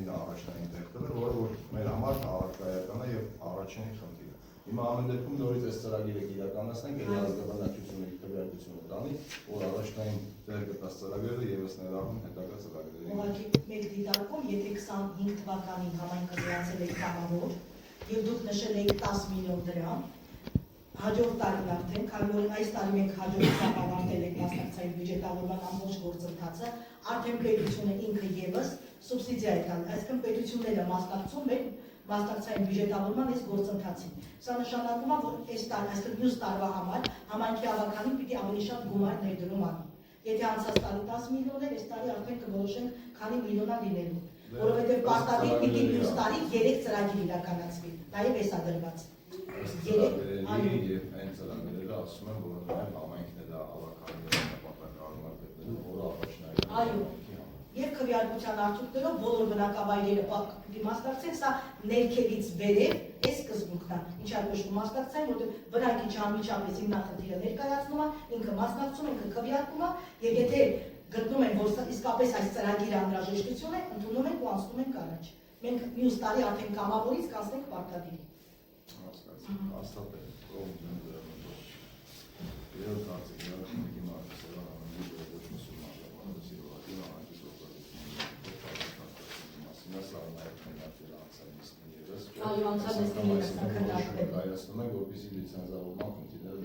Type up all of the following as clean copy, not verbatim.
դա առաջնային տեղ տվել, որ մեր համար առարկայական է եւ առաջին խնդիրը։ Հիմա ամեն դեպքում նորից այս ծրագիրը իրականացնենք, այլ ազգաբնակչությունը քվեարկությունը տանի, որ առաջնային տեղ գտած ծրագրերը եւս ներառում հետագա ծրագրերի։ Ուղղակի մեկ դիտարկում, եթե 25 թվականին համայնքը վերացել եք կամավոր եւ դուք նշել եք 10 միլիոն դրամ, հաջորդ տարին արդեն, քանի որ այս տարի մենք հաջորդ տարի ավարտել ենք մասնակցային բյուջետավորման ամբողջ գործընթացը, արդեն պետությունը ինքը եւս սուբսիդիա է տալիս, այսինքն պետությունները մասնակցում են մասնակցային բյուջետավորման այս գործընթացին։ Սա նշանակում է, որ այս տարի, այսինքն մյուս տարվա համար համայնքի ավականին պիտի ավելի շատ գումար ներդրում անի։ Եթե անցած տարի 10 միլիոն էր, այս տարի արդեն կորոշենք քանի միլիոն է լինելու, որովհետև պարտադիր պիտի մյուս տարի 3 ծրագիր իրականացվի, նաև էսա դրված։ Եւ այն ծրագրերը ասում են, որ նաև համայնքն է դա ավականների նպատակառում է գտնելու, որը առաջնային։ Այո։ Եվ քվեարկության արդյունքներով բոլոր բնակավայրերը պիտի մասնակցեն, սա ներքևից վերև է սկզբունքն է, ինչա կոչվում մասնակցային, որտեղ բնակիչ անմիջապես հիմնախնդիրը ներկայացնում է, ինքը մասնակցում, ինքը քվեարկում է, եւ եթե գտնում են, որ իսկապես այս ծրագիրը անհրաժեշտություն է, ընդունում ենք ու անցնում ենք առաջ։ Մենք մյուս տարի արդեն կամավորից կանցնենք պարտադիր։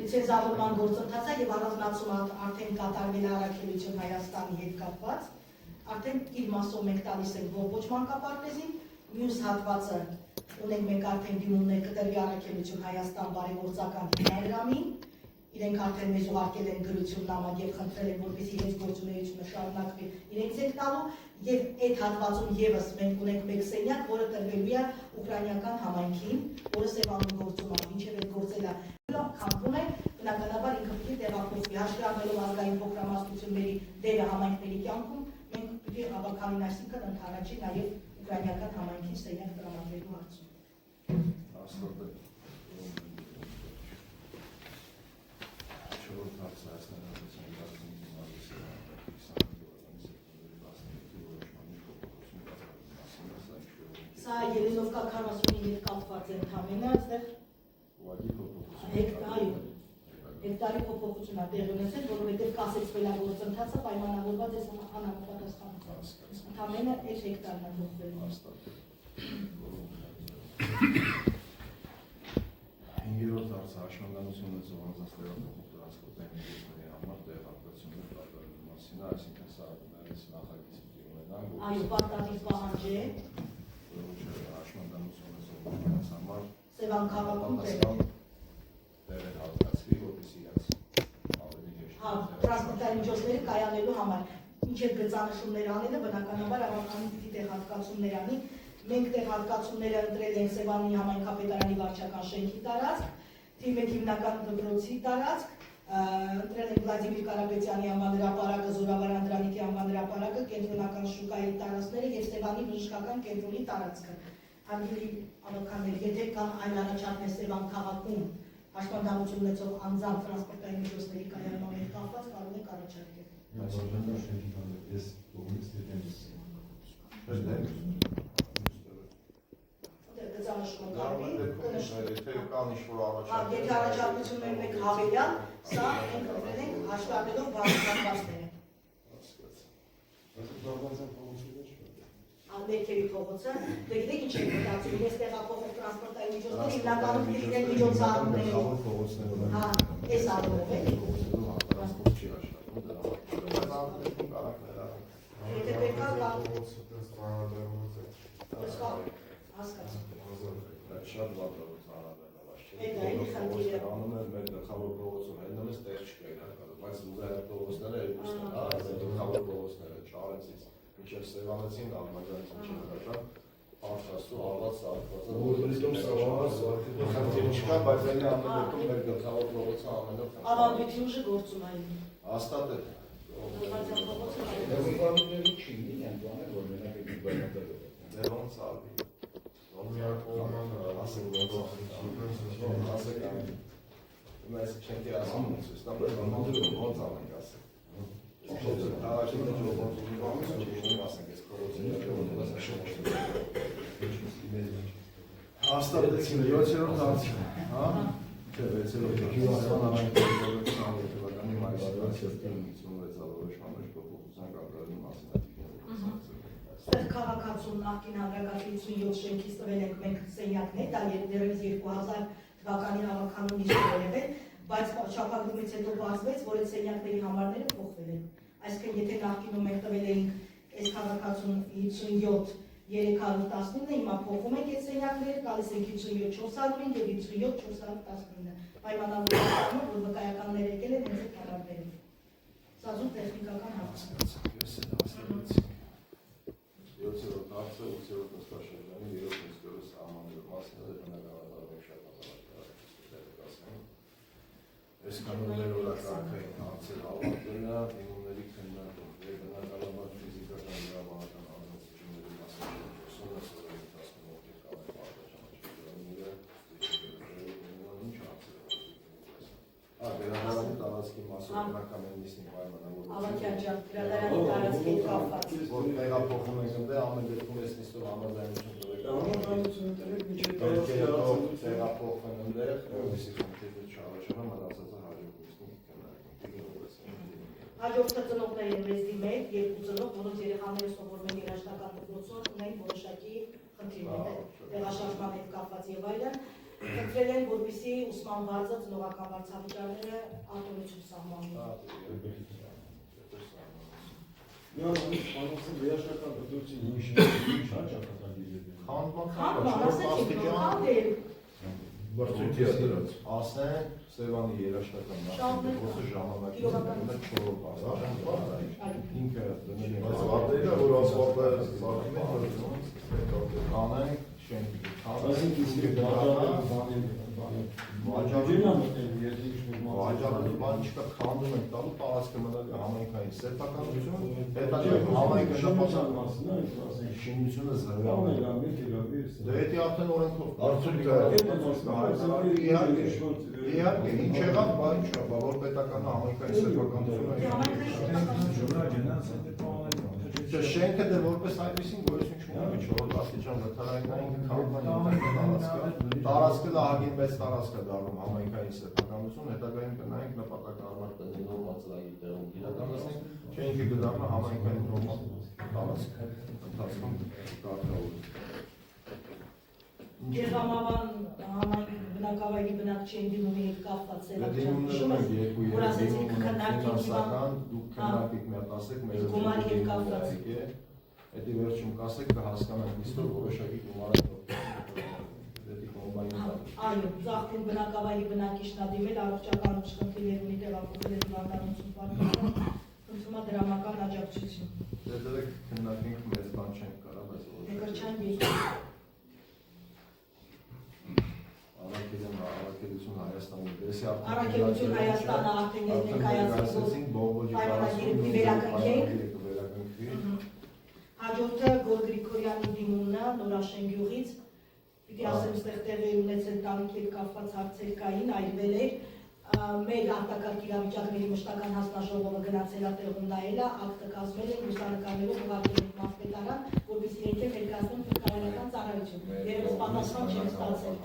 Լիցենզավորման գործընթացը եւ առանձնացումը արդեն կատարվել է Առաքելություն Հայաստանի հետ կապված, արդեն իր մասով մենք տալիս ենք ոչ մանկապարտեզին, մյուս հատվածը ունենք մենք արդեն դիմումներ կտրվի Առաքելություն Հայաստան բարեգործական հիմնադրամին, իրենք արդեն մեզ ուղարկել են գրություն նամակ եւ խնդրել են, որպեսզի իրենց գործունեությունը շարունակվի, իրենց ենք տալու եւ այդ հատվածում եւս մենք ունենք մեկ սենյակ, որը տրվելու է ուկրաինական համայնքին, որը Սևանում գործում է, ինչեւ այդ գործել է քամփում է, բնականաբար ինքը պիտի տեղափոխվի, հաշվի առնելով ազգային փոքրամասնությունների դերը համայնքների կյանքում, մենք պիտի ավականին, այսինքն ընդհանրացի նաեւ ուկրաինական համայնքին սենյակ տրամադրելու հարցում։ Սա Ելենովկա 45-ի հետ կապված է ընդամենը, այստեղ հեկտարի փոփոխություն է տեղի ունեցել, որովհետև կասեցվել է գործընթացը պայմանավորված է անհամապատասխանությամբ։ Ընդամենը 8 հեկտարն է փոխվել։ 5-րդ հարցը հաշվանդամություն ունեցող անձանց տեղափոխող տրանսպորտային միջոցների համար տեղափոխություններ կատարելու մասին է, այսինքն սա ներս նախագիծ պիտի ունենան։ Այո, պարտադիր պահանջ է։ Հաշվանդամություն ունեցող մարդկանց համար Սևան քաղաքում տեղեր հատկացվի, որպեսզի իրենց ավելի հեշտ։ Հա, տրանսպորտային միջոցները կայանելու համար ինչ է գծանշումներ անելը, բնականաբար ավականին պիտի տեղհատկացումներ անի։ Մենք տեղհատկացումները ընտրել ենք Սևանի համայնքապետարանի վարչական շենքի տարածք, թիվ 1 հիմնական դպրոցի տարածք, ընտրել ենք Վլադիմիր Կարապետյանի անվան հրապարակը, Զորավար Անդրանիկի անվան հրապարակը, կենտրոնական շուկայի տարածքները եւ Սևանի բժշկական կենտրոնի տարածքը։ Հարգելի ավականներ, եթե կան այլ առաջարկներ Սևան քաղաքում հաշվանդամություն ունեցող անձանց տրանսպորտային միջոցների կայանման հետ կապված, կարող եք առաջարկել։ Եթե առաջարկություններ ունեք հավելյալ, սա մենք ընտրել ենք հաշվառնելով բարձրացվածքները։ Ներքևի փողոցը, դեք ինչ եք մտածում, ես տեղափոխող տրանսպորտային միջոցներ հիմնականում իրեն միջոցառումների։ Հա, այս առումով է։ Եթե պետք է հասկացում։ Շատ վատ է ծանրաբեռնված չէ։ Այդ այն խնդիրը։ Անում են մեր գլխավոր փողոցում, հետո մեզ տեղ չկա իրականում, բայց ուզայր փողոցները երկուսն են, հա, գլխավոր փողոցները Չարենցից մինչև Սևանեցին, Ալմաջանից մինչև Հրաշան, Արշասու, Ալված, Սարքվածը, խնդիր չկա, բայց այն ամեն դեպքում մեր գլխավոր փողոցը ամենով Ավանդույթի ուժը գործում այն։ հաստատ է։ Դե ոնց արվի։ Mēs šeit jāsam mums uz tam, lai man būtu gonzālēm jāsaka. Tā šeit ir ļoti gonzālēm, un mēs šeit jāsaka, es korūcinu, ka tas ir šeit. Հաստատեցին 7-րդ հարցը, հա? Չէ, 6-րդ Գյուղահեղան անհանգստացնողների թվականի մայիսի 56-րդ մեջ փոփոխության կատարելու մասին Ստեղ քաղաքացու նախկին հանրագահի 57 շենքից տվել ենք մենք սենյակներ, դա դեռևս 2000 թվականի հավաքանունից տվել են, բայց շաբաթումից հետո բացվեց, որ այդ սենյակների համարները փոխվել են։ Այսինքն եթե նախկինում մենք տվել էինք այս քաղաքացուն 57 319, հիմա փոխում ենք այդ սենյակները, տալիս ենք 57 400 եւ 57 419։ Պայմանավորվածությունը, որ վկայականներ եկել են հենց այդ համարներով։ Սա զուտ տեխնիկական հարց է։ 7-րդ հարցը 8-րդ նստաշրջանի 3-րդ նստորը սահմանելու մասին է բնակավարարի շատ ասեմ։ Այս կանոնները օրակարգային հարցեր հավաքելը, դիմումների քննարկում, բնականաբար ֆիզիկական իրավաբանական հանրությունների մասնագիտությունը սովորի 18 կանոն պատասխանատվությունները ինչ հարցեր են։ Վերանալու տարածքի մասով բնական նիստի պայմանավորվածություն։ Ավակյան ջան, գրադարանի տարածքի հետ կապված։ Որ տեղափոխում ենք ընդ ամեն դեպքում այս նիստով համաձայնություն տվեք։ Համաձայնություն տվեք մինչև տեղափոխվեն ընդեղ, որպեսզի խնդիրը չառաջանա, մնացածը հաջորդ նիստին կքննարկենք։ Հաջորդը ծնողներ են մեզ դիմել, երկու ծնող, որոնց երեխաները սովորում են երաժշտական դպրոցում, ունեն որոշակի խնդիրներ, տեղաշարժման հետ կապված եւ այլն։ Խնդրել են, որպեսզի ուսման բարձր ծնողական վարձավճարները արտոնություն սահմանվի։ Անոնցը երաշտական դպրոցի ինչ ասեն Սևանի երաշտական դպրոցը ժամանակի 4 ինքը դնել են Վարտերը, որ ասфальտը կանենք շենքի Վաճառելու բան չկա, քանդում ենք տալու տարածքը մնալ համայնքային սեփականություն, հետագայում համայնքը շինությունը զրկվում է։ Դե դա արդեն օրենքով իհարկե, ինչ եղավ, բան չկա, որ պետական համայնքային սեփականությունը շենքը դե որպես այդպեսին գոյություն չունի 4 աստիճան վթարայինային քանդման տարածքը լահագին մեծ տարածք է դառնում համայնքային սեփականություն, հետագայում կնայենք նպատակահարմար տնի նորմալ ծրագրի տեղում իրականացնենք, շենքը կդառնա համայնքային նորմալ տարածք ընթացքում կարգավորվում։ Գերհամավան համայնքի բնակավայրի բնակչի դիմումի հետ կապված Դիմումներում ենք երկու որ ասեցիք քննարկենք դուք քննարկեք մի հատ ասեք մեր գումարի հետ կապված Էդի վերջում կասեք կհասկանանք իստոր որոշակի գումար Այո, ծաղկուն բնակավայրի բնակիչն է դիմել առողջական խնդիրներ ունի տեղափոխել հիվանդանոցում պարտական խնդրում է դրամական աջակցություն։ Դե դրեք քննարկենք մեծ բան չենք կարող, բայց Եկրչան երկու Առաքելություն Հայաստանի Առաքելություն Հայաստանը արդեն ես ներկայացրեցինք պայմանագիրը վերականգնենք։ Հաջորդը Գոր Գրիգորյանի դիմումն է Նորաշեն գյուղից։ Պիտի ասեմ, ստեղ տեղի ունեցել տանիքի հետ կապված հարցեր կային, այրվել էր։ Մեր արտակարգ իրավիճակների մշտական հանձնաժողովը գնացել է տեղում նայել է, ակտը կազմել են լուսանկարներով ուղարկել են մասպետարան, որպեսզի իրենք էլ ներկայացնեն փոխարինական ծառայություն։ Երևս պատասխան չեն ստացել։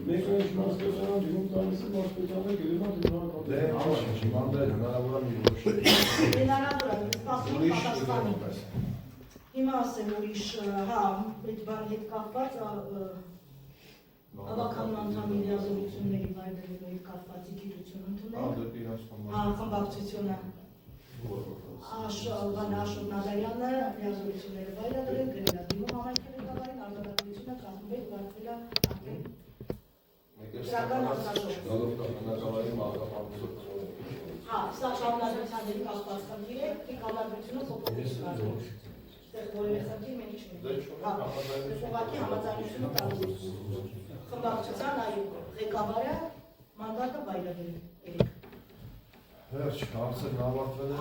Մեկ ինչ մասպետարան դիմում տալիս է մասպետարանը գերում է Դե հնարավոր է մի որոշ Հնարավոր է, սպասում ենք պատասխանի։ Հիմա ասեմ ուրիշ, հա, այդ բանի հետ կապված ավականման անդամի լիազորությունների վայրվելու հետ կապված գիտություն ընդունել։ Հա, խմբակցությունը Աշոտ Նազարյանը լիազորությունները վայրադրել, գրել է դիմում համայնքի ղեկավարին, արտադրությունը կազմվել ու վարկվել է արդեն դրական Հա, սա շարունակությունների կապված խնդիր է, կամադրությունը փոփոխել կազմել։ Ստեղ որևէ խնդիր մենք չունենք։ Ուղղակի համաձայնությունը տալու։ Խմբակցության այո, ղեկավարը մանդատը վայրագրել։ Վերջ, հարցերն ավարտվել են։